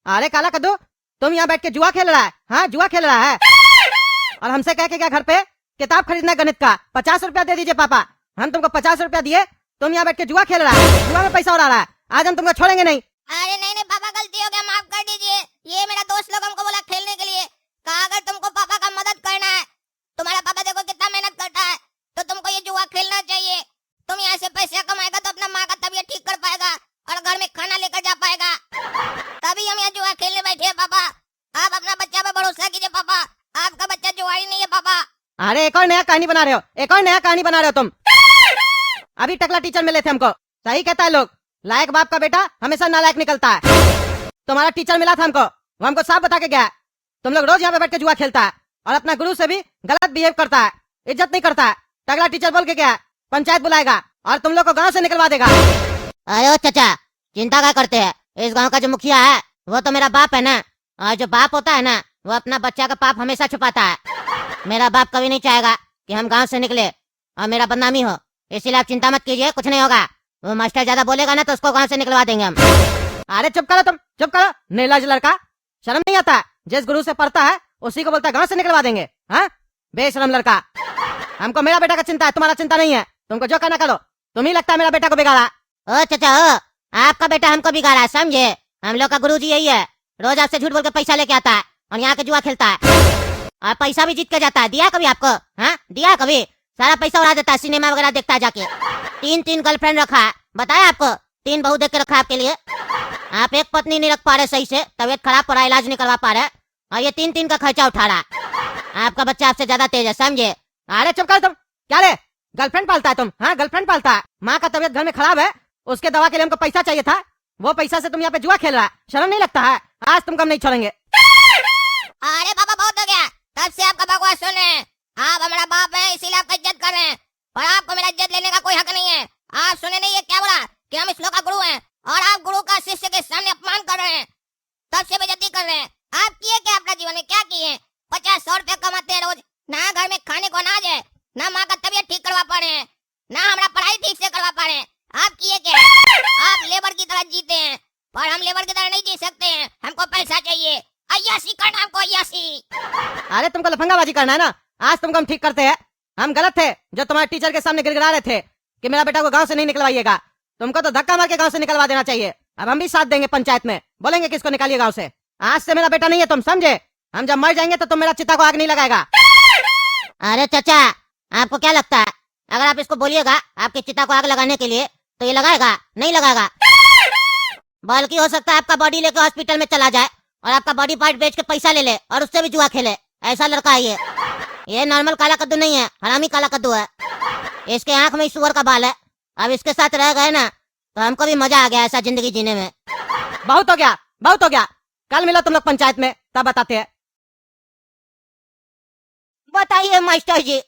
अरे काला कद्दू, तुम यहाँ बैठ के जुआ खेल रहा है? हाँ, जुआ खेल रहा है। और हमसे कह के क्या घर पे किताब खरीदना गणित का 50 रुपया दे दीजिए पापा। हम तुमको 50 रुपया दिए, तुम यहाँ बैठ के जुआ खेल रहा है, जुआ में पैसा उड़ा रहा है। आज हम तुमको छोड़ेंगे नहीं। अरे नहीं नहीं पापा, गलती हो गया, माफ कर दीजिए। ये मेरा दोस्त लोग हमको बोला खेलने के लिए, कहा अगर तुमको पापा का मदद करना है, तुम्हारा पापा देखो कितना मेहनत करता है, तो तुमको ये जुआ खेलना चाहिए। तुम यहाँ से पैसा कमाएगा तो अपना माँ का तबीयत ठीक कर पाएगा और घर में खाना लेकर जा पाएगा। तभी हम यहाँ जुआ खेलने बैठे हैं पापा। आप अपना बच्चा पर भरोसा कीजिए पापा, आपका बच्चा जुआरी नहीं है पापा। अरे एक और नया कहानी बना रहे हो, एक और नया कहानी बना रहे हो तुम। अभी टकला टीचर मिले थे हमको, सही कहता है लोग, लायक बाप का बेटा हमेशा नालायक निकलता है। तुम्हारा टीचर मिला था हमको, वो हमको साफ बता के गया, तुम लोग रोज यहाँ पे बैठ के जुआ खेलता है और अपना गुरु से भी गलत बिहेव करता है, इज्जत नहीं करता है। टकला टीचर बोल के गया पंचायत बुलाएगा और तुम लोग को गाँव से निकलवा देगा। अरे ओ चाचा, चिंता क्या करते हैं, इस गाँव का जो मुखिया है वो तो मेरा बाप है ना, और जो बाप होता है ना वो अपना बच्चा का पाप हमेशा छुपाता है। मेरा बाप कभी नहीं चाहेगा कि हम गांव से निकले और मेरा बदनामी हो, इसीलिए आप चिंता मत कीजिए, कुछ नहीं होगा। वो मास्टर ज्यादा बोलेगा ना तो उसको गांव से निकलवा देंगे हम। अरे चुप करो तुम, चुप करो, नीलाज लड़का, शर्म नहीं आता? जिस गुरु से पढ़ता है उसी को बोलता है गांव से निकलवा देंगे। हाँ, बेशरम लड़का। हमको मेरा बेटा का चिंता है, तुम्हारा चिंता नहीं है। तुमको जो करना करो, तुम ही लगता है मेरा बेटा को बिगाड़ा। ओ चाचा ओ, आपका बेटा हमको बिगाड़ा है, समझे? हम लोग का गुरुजी यही है, रोज आपसे झूठ बोल के पैसा लेके आता है और यहाँ के जुआ खेलता है और पैसा भी जीत के जाता है। दिया कभी आपको? हाँ, दिया कभी? सारा पैसा उड़ा देता है, सिनेमा वगैरह देखता है जाके। 3 गर्लफ्रेंड रखा है, बताया आपको? 3 बहू देख के रखा है आपके लिए। आप एक पत्नी नहीं रख पा रहे सही से, तबियत खराब पड़ा, इलाज नहीं करवा पा रहे, और ये 3 का खर्चा उठा रहा है। आपका बच्चा आपसे ज्यादा तेज है, समझे? अरे चुप कर तुम, क्या रे गर्लफ्रेंड पालता है तुम? हाँ, गर्लफ्रेंड पालता है। माँ का तबियत घर में खराब है, उसके दवा के लिए हमको पैसा चाहिए था, वो पैसा से तुम यहाँ पे जुआ खेल रहा है, शर्म नहीं लगता है? आज तुमको हम नहीं छोड़ेंगे। अरे पापा बहुत हो गया, तब से आपका बकवास सुन रहे हैं। आप हमारा बाप है इसीलिए आपका इज्जत कर रहे हैं, और आपको मेरा इज्जत लेने का कोई हक नहीं है। आप सुने नहीं, ये क्या बोला कि हम इस लोग का गुरु हैं और आप गुरु का शिष्य के सामने अपमान कर रहे हैं, तब से बेइज्जती कर रहे हैं। आप किए क्या अपना जीवन में, क्या किए? 50-100 रुपया कमाते हैं रोज, ना घर में खाने को अनाज है, ना माँ का तबियत ठीक करवा पा रहे हैं, ना हमारा पढ़ाई ठीक से करवा पा रहे हैं। आप किए क्या? आप लेबर की तरह जीते हैं, पर हम लेबर की तरह नहीं जी सकते हैं, हमको पैसा चाहिए। अय्याशी करना हमको, अय्याशी। अरे तुमको लफंगाबाजी करना है ना, आज तुमको हम ठीक करते हैं। हम गलत थे जो तुम्हारे टीचर के सामने गिड़गिड़ा रहे थे कि मेरा बेटा को गांव से नहीं निकलवाइएगा। तुमको तो धक्का मार के गांव से निकलवा देना चाहिए। अब हम भी साथ देंगे पंचायत में, बोलेंगे किसको निकालिए गांव से। आज से मेरा बेटा नहीं है, तुम समझे? हम जब मर जाएंगे तो तुम मेरा चिता को आग नहीं लगाएगा। अरे चाचा, आपको क्या लगता है अगर आप इसको बोलिएगा आपके चिता को आग लगाने के लिए तो ये लगाएगा? नहीं लगाएगा। बल्कि हो सकता है आपका बॉडी लेके हॉस्पिटल में चला जाए और आपका बॉडी पार्ट बेच के पैसा ले ले और उससे भी जुआ खेले। ऐसा लड़का है ये नॉर्मल काला कद्दू नहीं है, हरामी काला कद्दू है। इसके आंख में सुअर का बाल है। अब इसके साथ रह गए ना तो हमको भी मजा आ गया ऐसा जिंदगी जीने में। बहुत हो गया, बहुत हो गया। कल मिलो तुम लोग पंचायत में, तब बताते हैं। बताइए मास्टर जी,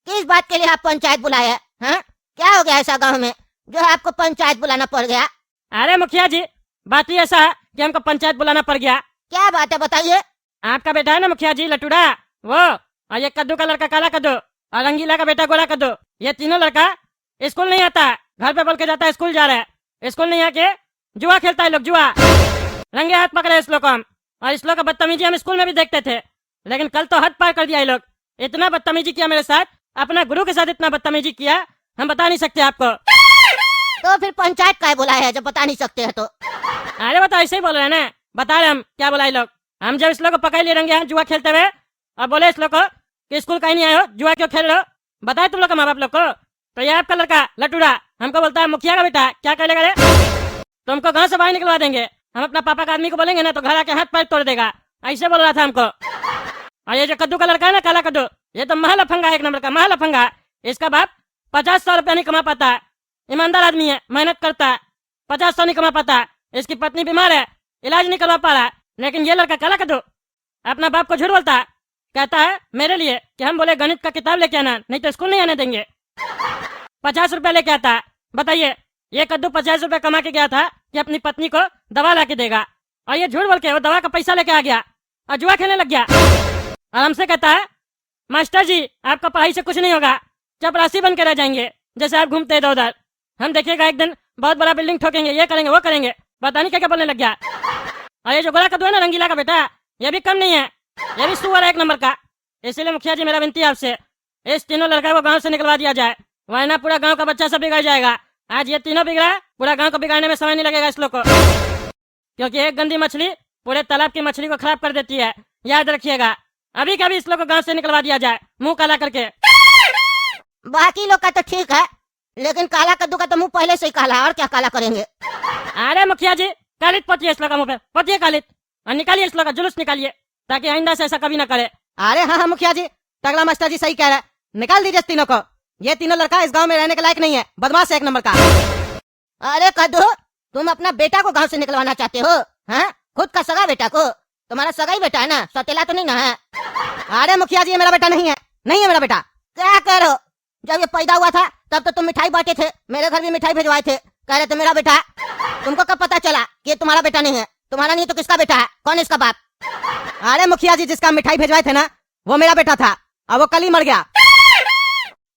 किस बात के लिए आप पंचायत बुलाए हैं? हाँ? क्या हो गया ऐसा गांव में जो आपको पंचायत बुलाना पड़ गया? अरे मुखिया जी, बात ही ऐसा है कि हमको पंचायत बुलाना पड़ गया। क्या बात है, बताइए। आपका बेटा है ना मुखिया जी, लटूड़ा वो, और ये कद्दू का लड़का काला कद्दू, और रंगीला का बेटा गोरा कद्दू, ये तीनों लड़का स्कूल नहीं आता है। घर पे बोल के जाता है स्कूल जा रहा है, स्कूल नहीं आके जुआ खेलता है लोग, जुआ। रंगे हाथ पकड़े इस लोग को हम, और इस लोग का बदतमीजी हम स्कूल में भी देखते थे, लेकिन कल तो हद पार कर दिया ये लोग। इतना बदतमीजी किया मेरे साथ, अपना गुरु के साथ इतना बदतमीजी किया, हम बता नहीं सकते आपको। तो फिर पंचायत का बुलाया है जब बता नहीं सकते हैं तो? अरे वो तो ऐसे ही बोल रहे हैं ना, बता रहे हम क्या बुलाए लोग। हम जब इस लोग को पकड़ लिए रंगे हाथ जुआ खेलते हुए और बोले इस लोग को कि स्कूल कहीं नहीं आए हो, जुआ क्यों खेल रहे हो, बताए तुम लोग का माँ बाप लोग को, तो ये आपका लड़का लटूड़ा हमको बोलता है मुखिया का बेटा क्या करेगा रे, तुमको गाँव से बाहर निकलवा देंगे, हम अपना पापा का आदमी को बोलेंगे ना तो घर आके हाथ पैर तोड़ देगा, ऐसे बोल रहा था हमको। और ये जो कद्दू का लड़का है ना काला कद्दू, ये तो महल अफंगा है, एक नंबर का महल अफंगा। इसका बाप 50-100 रुपया नहीं कमा पाता है, ईमानदार आदमी है, मेहनत करता है, 50-100 नहीं कमा पाता। इसकी पत्नी बीमार है, इलाज नहीं करवा पा रहा, लेकिन ये लड़का काला कद्दू अपना बाप को झूठ बोलता है, कहता है मेरे लिए कि हम बोले गणित का किताब लेके आना नहीं तो स्कूल नहीं आने देंगे। 50 रुपया लेके आता है। बताइए, ये कद्दू 50 रुपया कमा के गया था कि अपनी पत्नी को दवा ला के देगा, और ये झूठ बोल के वो दवा का पैसा लेके आ गया और जुआ खेलने लग गया। और हमसे कहता है मास्टर जी आपका पढ़ाई से कुछ नहीं होगा, चपरासी बन के रह जाएंगे, जैसे आप घूमते इधर उधर, हम देखिएगा एक दिन बहुत बड़ा बिल्डिंग ठोकेंगे, ये करेंगे वो करेंगे, पता नहीं क्या क्या बोलने लग गया। और ये जो गोला कद्दू है ना रंगीला का बेटा, ये भी कम नहीं है, ये भी सुअर है एक नंबर का। इसीलिए मुखिया जी मेरा विनती है आपसे, इस तीनों लड़का को गांव से निकलवा दिया जाए, वरना पूरा गांव का बच्चा सब बिगड़ जाएगा। आज ये तीनों बिगड़ा, पूरा गांव को बिगाड़ने में समय नहीं लगेगा इस लोग को, क्योंकि एक गंदी मछली पूरे तालाब की मछली को खराब कर देती है, याद रखिएगा। अभी कभी इस लोग को गांव से निकलवा दिया जाए, मुंह काला करके। बाकी लोग का तो ठीक है, लेकिन काला कद्दू का तो मुंह पहले से ही काला है, और क्या काला करेंगे। अरे मुखिया जी, कालित पोतिए इस लोग का मुंह पे, पोतिए कालित, और निकालिए इस लोग का जुलूस निकालिए, ताकि आइंदा से ऐसा कभी ना करे। अरे हाँ हाँ मुखिया जी, टगला मास्टर जी सही कह रहा है, निकाल दीजिए इस तीनों को। ये तीनों लड़का इस गांव में रहने के लायक नहीं है, बदमाश है एक नंबर का। अरे कद्दू, तुम अपना बेटा को गांव से निकलवाना चाहते हो? हाँ, खुद का सगा बेटा को? तुम्हारा सगा ही बेटा है ना, सौतेला तो नहीं ना है? अरे मुखिया जी, ये मेरा बेटा नहीं है, नहीं है मेरा बेटा। क्या करो, जब ये पैदा हुआ था तब तो तुम मिठाई बांटे थे, मेरे घर भी मिठाई भिजवाए थे, कह रहे थे मेरा बेटा। तुमको कब पता चला कि ये तुम्हारा बेटा नहीं है? तुम्हारा नहीं तो किसका बेटा है? कौन है इसका बाप? अरे मुखिया जी, जिसका मिठाई भिजवाए थे ना, वो मेरा बेटा था, और वो कल ही मर गया।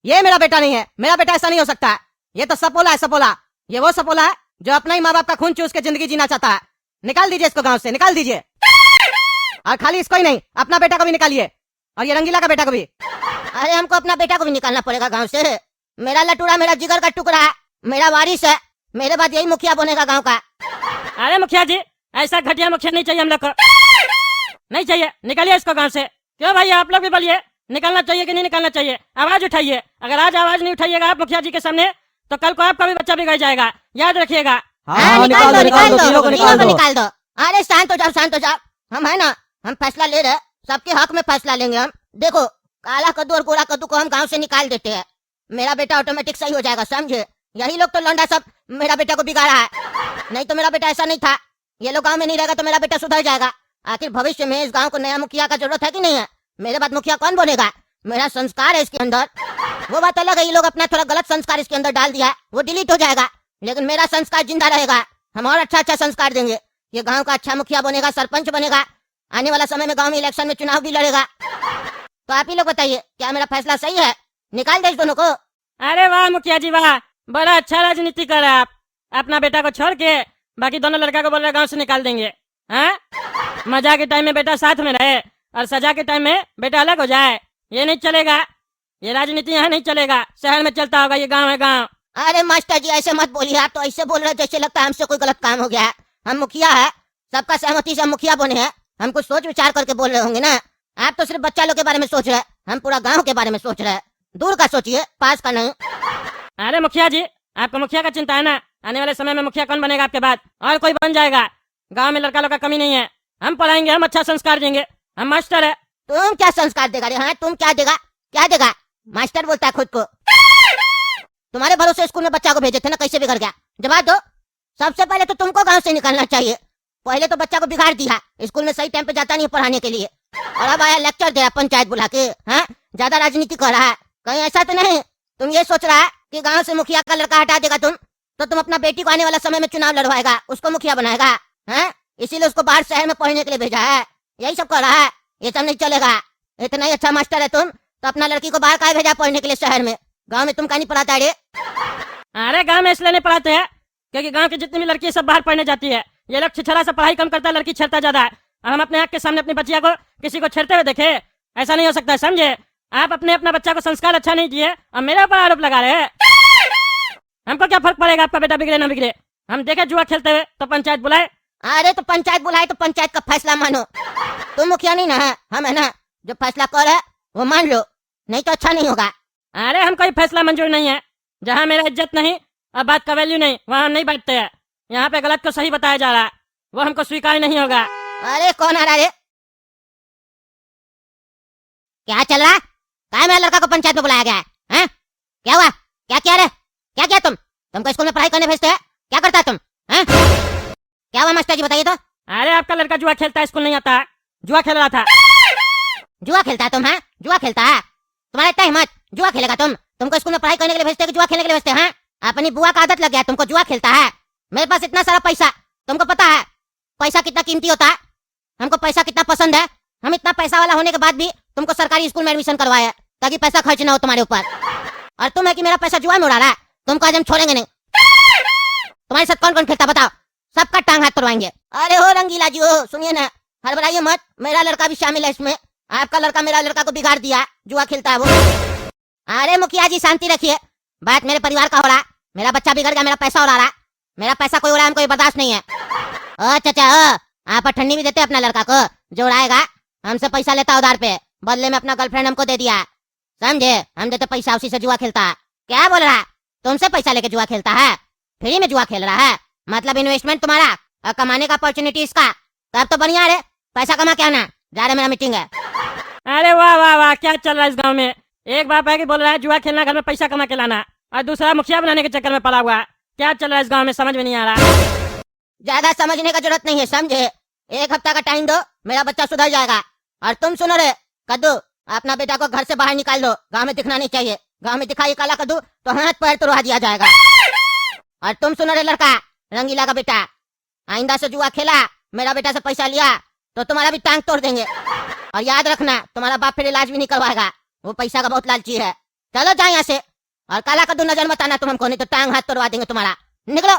ये मेरा बेटा नहीं है, मेरा बेटा ऐसा नहीं हो सकता है। ये तो सपोला है, सपोला। ये वो सपोला है जो अपना ही माँ बाप का खून चूस के जिंदगी जीना चाहता है। निकाल दीजिए इसको गांव से, निकाल दीजिए। और खाली इसको ही नहीं, अपना बेटा को भी निकालिए, और ये रंगीला का बेटा को भी। अरे हमको अपना बेटा को भी निकालना पड़ेगा गांव से? मेरा लटूरा मेरा जिगर का टुकड़ा है, मेरा वारिस है, मेरे बाद यही मुखिया बनेगा गांव का। अरे मुखिया जी, ऐसा घटिया मुखिया नहीं चाहिए हम लोग को, नहीं चाहिए, निकालिए इसको गांव से। क्यों भाई, आप लोग भी बोलिए, निकालना चाहिए कि नहीं निकालना चाहिए? आवाज उठाइए। अगर आज आवाज नहीं उठाइएगा आप मुखिया जी के सामने, तो कल को आपका भी बच्चा बिगड़ जाएगा, याद रखिएगा। हाँ, निकाल दो, निकाल दो, तीनों को निकाल दो। निकाल दो। अरे शांत हो जाओ, शांत हो जाओ। हम है ना, हम फैसला ले रहे, सबके हक में फैसला लेंगे हम। देखो, काला कद्दू और गोरा कद्दू को हम गांव से निकाल देते हैं, मेरा बेटा ऑटोमेटिक सही हो जाएगा, समझे? यही लोग तो लौंडा सब मेरा बेटा को बिगाड़ा है, नहीं तो मेरा बेटा ऐसा नहीं था। ये लोग गांव में नहीं रहेगा तो मेरा बेटा सुधर जाएगा। आखिर भविष्य में इस गांव को नया मुखिया का जरूरत है कि नहीं है? मेरे बाद मुखिया कौन बनेगा? मेरा संस्कार है इसके अंदर। वो बात अलग है, ये लोग अपना थोड़ा गलत संस्कार इसके अंदर डाल दिया है, वो डिलीट हो जाएगा, लेकिन मेरा संस्कार जिंदा रहेगा। हम और अच्छा अच्छा संस्कार देंगे, ये गांव का अच्छा मुखिया बनेगा, सरपंच बनेगा, आने वाला समय में गांव में इलेक्शन में चुनाव भी लड़ेगा। तो आप ही लोग बताइए, क्या मेरा फैसला सही है? निकाल दे इस दोनों को। अरे वाह मुखिया जी वाह, बड़ा अच्छा राजनीति कर रहे हैं आप। अपना बेटा को छोड़ के बाकी दोनों लड़का को बोल रहे गांव से निकाल देंगे। हाँ, मजा के टाइम में बेटा साथ में रहे और सजा के टाइम में बेटा अलग हो जाए, ये नहीं चलेगा। ये राजनीति यहाँ नहीं चलेगा, शहर में चलता होगा, ये गांव है गांव। अरे मास्टर जी ऐसे मत बोलिए, आप तो ऐसे बोल रहे जैसे लगता है हमसे कोई गलत काम हो गया है। हम मुखिया है, सबका सहमति से हम मुखिया बने हैं, हम कुछ सोच विचार करके बोल रहे होंगे ना। आप तो सिर्फ बच्चा लोग के बारे में सोच रहे हैं, हम पूरा गांव के बारे में सोच रहे हैं। दूर का सोचिए, पास का नहीं। अरे मुखिया जी, आपको मुखिया का चिंता है ना, आने वाले समय में मुखिया कौन बनेगा आपके बाद? और कोई बन जाएगा। गांव में लड़का लोग का कमी नहीं है, हम पढ़ाएंगे, हम अच्छा संस्कार देंगे, हम मास्टर है। तुम क्या संस्कार देगा रे? हाँ, तुम क्या देगा? क्या देगा? मास्टर बोलता है खुद को। तुम्हारे भरोसे स्कूल में बच्चा को भेजे थे ना, कैसे बिगड़ गया? जवाब दो। सबसे पहले तो तुमको गांव से निकालना चाहिए। पहले तो बच्चा को बिगाड़ दिया, स्कूल में सही टाइम पे जाता नहीं पढ़ाने के लिए, और अब आया लेक्चर दे रहा पंचायत बुला के। हाँ, ज्यादा राजनीति कर रहा है। कहीं ऐसा तो नहीं तुम ये सोच रहा है कि गांव से मुखिया का लड़का हटा देगा तो तुम अपना बेटी को आने वाला समय में चुनाव लड़वाएगा, उसको मुखिया बनाएगा? हाँ, इसीलिए उसको बाहर शहर में पढ़ने के लिए भेजा है, यही सब कर रहा है। ये सब नहीं चलेगा। इतना ही अच्छा मास्टर है तुम, तो अपना लड़की को बाहर काहे भेजा पढ़ने के लिए शहर में? गांव में तुम कहीं नहीं पढ़ाता रे? अरे गांव में इसलिए नहीं पढ़ाते हैं क्योंकि गांव की जितनी भी लड़की सब बाहर पढ़ने जाती है। ये लोग छिछला से पढ़ाई कम करता है, लड़की छेड़ता ज्यादा है। और हम अपने आँख के सामने अपनी बच्चिया को किसी को छेड़ते हुए देखे? ऐसा नहीं हो सकता, समझे? आप अपना बच्चा को संस्कार अच्छा नहीं दिए और मेरे ऊपर आरोप लगा रहे हैं। हमको क्या फर्क पड़ेगा आपका बेटा बिगड़े ना बिगड़े? हम देखे जुआ खेलते हुए तो पंचायत बुलाए। अरे तो पंचायत बुलाए तो पंचायत का फैसला मानो। तुम मुखिया नहीं ना है, हम है ना, जो फैसला कर है वो मान लो, नहीं तो अच्छा नहीं होगा। अरे हम कोई फैसला मंजूर नहीं है। जहाँ मेरा इज्जत नहीं और बात का वैल्यू नहीं, वहाँ नहीं बैठते हैं। यहाँ पे गलत को सही बताया जा रहा है, वो हमको स्वीकार नहीं होगा। अरे कौन आ रहा है? क्या चल रहा है? क्या मेरा लड़का को पंचायत में बुलाया गया है? हैं? क्या हुआ? क्या किया रे? क्या किया तुमको स्कूल में पढ़ाई करने भेजते हैं? क्या करता है तुम? हैं? क्या हुआ मास्टर जी, बताइए तो। अरे आपका लड़का जुआ खेलता है, स्कूल नहीं आता है, जुआ खेल रहा था। जुआ खेलता है तुम? हैं? जुआ खेलता है? तुम्हारा इतना हिम्मत, जुआ खेलेगा तुम? तुमको स्कूल में पढ़ाई करने के लिए भेजते हैं कि जुआ खेलने के लिए भेजते हैं? अपनी बुआ का आदत लग गया तुमको, जुआ खेलता है। मेरे पास इतना सारा पैसा, तुमको पता है पैसा कितना कीमती होता है? हमको पैसा कितना पसंद है। हम इतना पैसा वाला होने के बाद भी तुमको सरकारी स्कूल में एडमिशन करवाया ताकि पैसा खर्च ना हो तुम्हारे ऊपर। और तुम है कि मेरा पैसा जुआ में उड़ा रहा है। तुमको आज हम छोड़ेंगे नहीं। तुम्हारे साथ कौन कौन खेलता बताओ, सबका टांग हाथ तोड़वाएंगे। अरे हो रंगीला जी हो, सुनिए ना, हड़बड़ाइए मत, मेरा लड़का भी शामिल है इसमें। आपका लड़का मेरा लड़का को बिगाड़ दिया, जुआ खेलता है वो। अरे मुखिया जी शांति रखिए, बात मेरे परिवार का हो रहा, मेरा बच्चा बिगड़ गया, मेरा पैसा उड़ा रहा, मेरा पैसा कोई उड़ा हमको बर्दाश्त नहीं है। ओ चाचा आप ठंडी भी देते अपना लड़का को, जो उड़ाएगा हमसे पैसा लेता उधार पे, बदले में अपना गर्लफ्रेंड हमको दे दिया, समझे? हम देते पैसा, उसी से जुआ खेलता है। क्या बोल रहा, तुमसे पैसा लेके जुआ खेलता है, फ्री में जुआ खेल रहा है, मतलब इन्वेस्टमेंट तुम्हारा और कमाने का अपॉर्चुनिटी इसका, तब तो बढ़िया रे, पैसा कमा के आना, जा रहे मेरा मीटिंग है। अरे वाह वाह वाह, क्या चल रहा है इस गांव में? एक बाप है कि बोल रहा है जुआ खेलना, घर में पैसा कमा के लाना, और दूसरा मुखिया बनाने के चक्कर में पड़ा हुआ है। क्या चल रहा है इस गांव में, समझ में नहीं आ रहा। ज्यादा समझने का जरूरत नहीं है, समझे? 1 हफ्ता का टाइम दो, मेरा बच्चा सुधर जाएगा। और तुम सुनो रे कद्दू, अपना बेटा को घर से बाहर निकाल लो, गांव में दिखना नहीं चाहिए, गांव में दिखाई काला कद्दू तो हाथ पैर तोड़वा दिया जाएगा। और तुम सुनो रे लड़का, रंगीला का बेटा, आइंदा से जुआ खेला, मेरा बेटा से पैसा लिया तो तुम्हारा भी टांग तोड़ देंगे। और याद रखना, तुम्हारा बाप फिर इलाज भी नहीं करवाएगा, वो पैसा का बहुत लालची है। चलो जाओ यहाँ से, और काला कद्दू नजर मत आना तुम हमको, नहीं तो टांग हाथ तोड़वा देंगे तुम्हारा। निकलो।